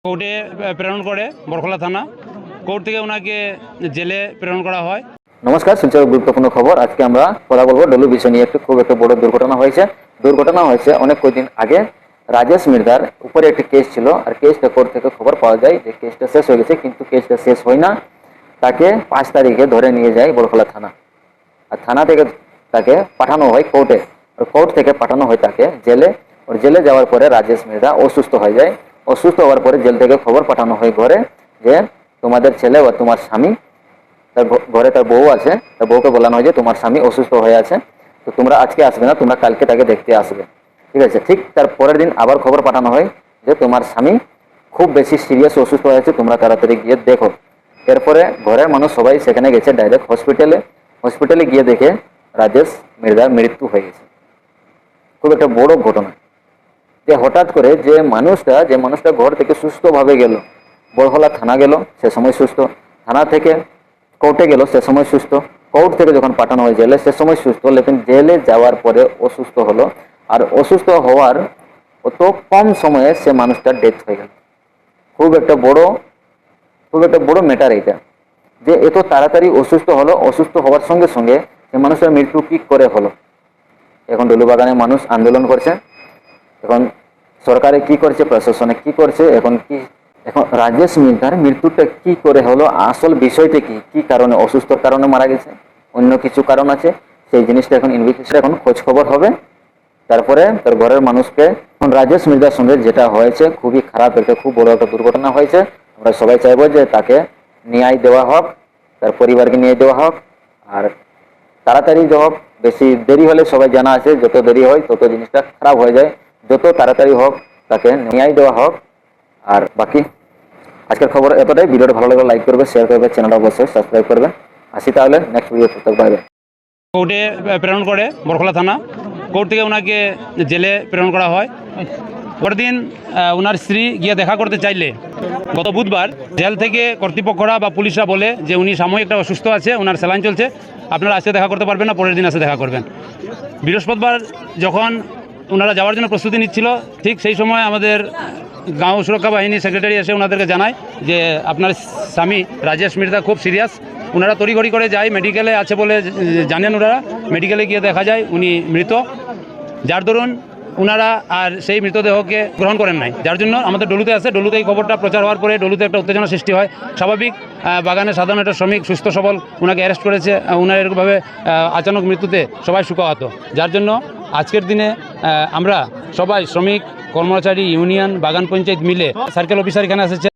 কোর্টে প্রেরণ করে বরখলা থানা। কোর্ট থেকে ওনাকে জেলে প্রেরণ করা হয়। নমস্কার, শিলচর গুরুত্বপূর্ণ খবর। আজকে আমরা কথা বলবো ডলু বিষয় নিয়ে। খুব একটা বড় দুর্ঘটনা হয়েছে অনেক কয়েকদিন আগে। রাজেশ মির্দার উপরে একটি কেস ছিল, আর কেসটা কোর্ট থেকে খবর পাওয়া যায় যে কেসটা শেষ হয়ে গেছে, কিন্তু কেসটা শেষ হয় না। তাকে 5 তারিখে ধরে নিয়ে যায় বরখলা থানা, আর থানা থেকে তাকে পাঠানো হয় কোর্টে, আর কোর্ট থেকে পাঠানো হয় তাকে জেলে। আর জেলে যাওয়ার পরে রাজেশ মির্দা অসুস্থ হয়ে যায়। অসুস্থ হওয়ার পরে জেল থেকে খবর পাঠানো হয় ঘরে যে তোমাদের ছেলে বা তোমার স্বামী, তার ঘরে তার বউ আছে, তার বউকে বলানো হয় যে তোমার স্বামী অসুস্থ হয়ে আছে, তো তোমরা আজকে আসবে না, তোমরা কালকে তাকে দেখতে আসবে। ঠিক আছে, ঠিক তার পরের দিন আবার খবর পাঠানো হয় যে তোমার স্বামী খুব বেশি সিরিয়াস অসুস্থ হয়ে আছে, তোমরা তাড়াতাড়ি গিয়ে দেখো। এরপরে ঘরের মানুষ সবাই সেখানে গেছে, ডাইরেক্ট হসপিটালে গিয়ে দেখে রাজেশ মির্দার মৃত্যু হয়ে গেছে। খুব একটা বড় ঘটনা যে হঠাৎ করে যে মানুষটা ঘর থেকে সুস্থভাবে গেল, বরহলা থানা গেল, সে সময় সুস্থ, থানা থেকে কোর্টে গেল, সে সময় সুস্থ, কোর্ট থেকে যখন পাঠানো হয় জেলে, সে সময় সুস্থ, লেকিন জেলে যাওয়ার পরে অসুস্থ হলো। আর অসুস্থ হওয়ার অত কম সময়ে সে মানুষটার ডেথ হয়ে গেল। খুব একটা বড় ম্যাটার এটা, যে এত তাড়াতাড়ি অসুস্থ হলো। অসুস্থ হওয়ার সঙ্গে সঙ্গে সে মানুষের মৃত্যু কি করে হলো। এখন ডলুবাগানে মানুষ আন্দোলন করছে, এখন সরকারে কি করছে, প্রশাসনে কি করছে, এখন রাজেশ মির্দার মৃত্যুটা কি করে হলো, আসল বিষয়টা কি কারণে, অসুস্থর কারণে মারা গেছে, অন্য কিছু কারণ আছে, সেই জিনিসটা এখন ইনভেস্টিগেশন, এখন খোঁজ খবর হবে। তারপরে তার ঘরের মানুষকে, এখন রাজেশ মির্দার সঙ্গে যেটা হয়েছে খুবই খারাপ, একটা খুব বড় একটা দুর্ঘটনা হয়েছে। আমরা সবাই চাইবো যে তাকে ন্যায় দেওয়া হোক, তার পরিবারকে ন্যায় দেওয়া হোক, আর তাড়াতাড়ি দেওয়া হোক। বেশি দেরি হলে সবাই জানা আছে, যত দেরি হয় তত জিনিসটা খারাপ হয়ে যায়। যত তাড়াতাড়ি হোক তাকে ন্যায় দেওয়া হোক। আর বাকি আজকের খবর এতটাই। ভিডিওটা ভালো লাগলে লাইক করবে, শেয়ার করবে, চ্যানেলটা অবশ্যই সাবস্ক্রাইব করবে। আসি তাহলে নেক্সট ভিডিও তক বাইবে। কোর্টে প্রেরণ করে বরখলা থানা। কোর্ট থেকে ওনাকে জেলে প্রেরণ করা হয়। পরের দিন ওনার স্ত্রী গিয়ে দেখা করতে চাইলে গত বুধবার জেল থেকে কর্তৃপক্ষরা বা পুলিশরা বলে যে উনি সাময়িক একটা অসুস্থ আছে, ওনার স্যালাইন চলছে, আপনারা আজকে দেখা করতে পারবেন না, পরের দিন এসে দেখা করবেন। বৃহস্পতিবার যখন ওনারা যাওয়ার জন্য প্রস্তুতি নিচ্ছিল, ঠিক সেই সময় আমাদের গাঁও সুরক্ষা বাহিনী সেক্রেটারি এসে ওনাদেরকে জানায় যে আপনার স্বামী রাজেশ মির্দা খুব সিরিয়াস। ওনারা তড়িঘড়ি করে যায়, মেডিকেলে আছে বলে জানেন ওনারা। মেডিকেলে গিয়ে দেখা যায় উনি মৃত, যার দরুন ওনারা আর সেই মৃতদেহকে গ্রহণ করেন নাই, যার জন্য আমাদের ডলুতে আছে। ডলুতে এই খবরটা প্রচার হওয়ার পরে ডলুতে একটা উত্তেজনা সৃষ্টি হয়। স্বাভাবিক, বাগানে সাধারণ একটা শ্রমিক সুস্থ সবল, ওনাকে অ্যারেস্ট করেছে, ওনার এরকমভাবে আচানক মৃত্যুতে সবাই শোকাহত। যার জন্য আজকের দিনে আমরা সবাই শ্রমিক, কর্মচারী, ইউনিয়ন, বাগান পঞ্চায়েত মিলে সার্কেল অফিসার এখানে এসেছে।